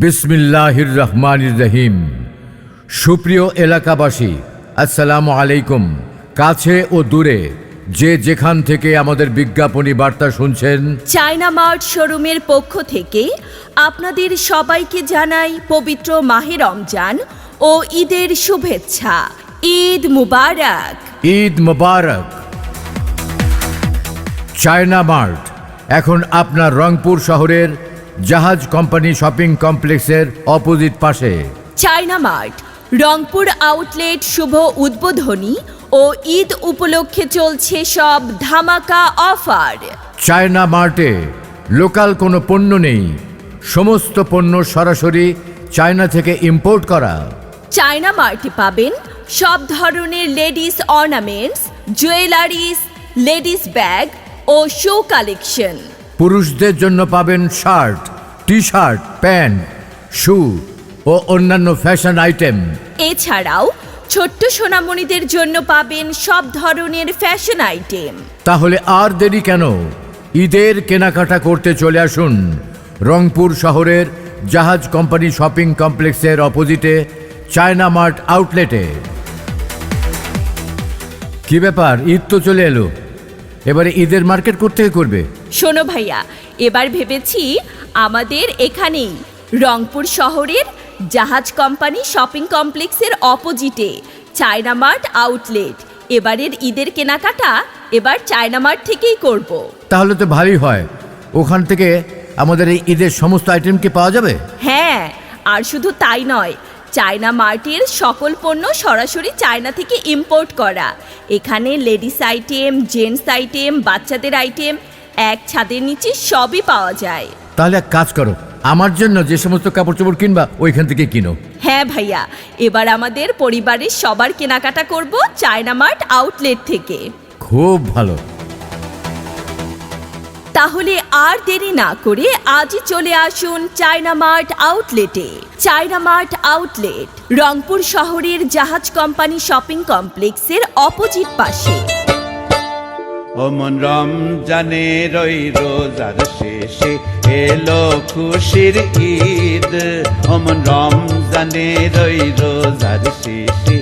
বিসমিল্লাহির রহমানির রহিম। সুপ্রিয় এলাকাবাসী, আসসালামু আলাইকুম। কাছে ও দূরে যে যেখান থেকে আমাদের বিজ্ঞাপনী বার্তা শুনছেন, চায়না মার্ট শোরুমের পক্ষ থেকে আপনাদের সবাইকে জানাই পবিত্র মাহে রমজান ও ঈদের শুভেচ্ছা। ঈদ মুবারক। ঈদ মোবারক। চায়না মার্ট এখন আপনার রংপুর শহরের জাহাজ কোম্পানি শপিং কমপ্লেক্সের অপোজিট পাশে। চায়না মার্ট রংপুর আউটলেট শুভ উদ্বোধনী ও ঈদ উপলক্ষে চলছে সব ধামাকা অফার। চায়না মার্টে লোকাল কোনো পণ্য নেই, সমস্ত পণ্য সরাসরি চায়না থেকে ইম্পোর্ট করা। চায়না মার্টে পাবেন সব ধরনের ladies ornaments, jewelleries, ladies bag ও শু কালেকশন। পুরুষদের জন্য পাবেন shirt, T shirt, pant, shoe ও অন্যান্য ফ্যাশন আইটেম। এছাড়াও ছোট্ট সোনামণিদের জন্য পাবেন সব ধরনের ফ্যাশন আইটেম। তাহলে আর দেরি কেন? ঈদের কেনাকাটা করতে চলে আসুন রংপুর শহরের জাহাজ কোম্পানি শপিং কমপ্লেক্সের অপোজিটে চায়না মার্ট আউটলেটে। কি ব্যাপার, ঈদ তো চলে এলো, এবারে ঈদের মার্কেট করতে করবে? শোনো ভাইয়া, এবার ভেবেছি আমাদের এখানেই রংপুর শহরের জাহাজ কোম্পানি শপিং কমপ্লেক্সের অপোজিটে চায়না মার্ট আউটলেট। এবারের ঈদের কেনাকাটা এবার চায়না মার্ট থেকেই করব। তাহলে তো ভালোই হয়, ওখান থেকে আমাদের এই ঈদের সমস্ত আইটেম কি পাওয়া যাবে? হ্যাঁ, আর শুধু তাই নয়, চায়না মার্টের সকল পণ্য সরাসরি চায়না থেকে ইম্পোর্ট করা। এখানে লেডিস আইটেম, জেন্টস আইটেম, বাচ্চাদের আইটেম এক ছাদের নিচে সবই পাওয়া যায়। তাহলে এক কাজ করো, আমার জন্য যে সমস্ত কাপড় চোপড় কিনবা ওইখান থেকে কিনো। হ্যাঁ ভাইয়া, এবার আমাদের পরিবারের সবার কেনাকাটা করব চায়না মার্ট আউটলেট থেকে। খুব ভালো। তাহলে আর দেরি না করে আজই চলে আসুন চায়না মার্ট আউটলেটে। চায়না মার্ট আউটলেট রংপুর শহরের জাহাজ কোম্পানি শপিং কমপ্লেক্সের অপোজিট পাশে। ওমন রমজানের ওই রোজার শেষে এলো খুশির ঈদ। ওমন রমজানের ওই রোজার শেষে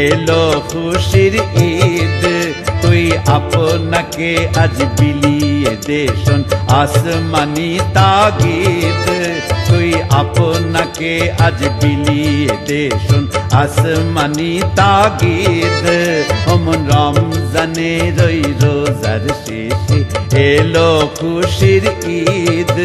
এলো খুশির ঈদ। তুই আপনাকে আজ বিলিয়ে দেশন আসমানি তাগিদ। তুই আপনাকে আজ বিলিয়ে দেশন আসমানি তাগিদ। ওমন রমজানের ওই রোজার শেষে এলো খুশির ঈদ।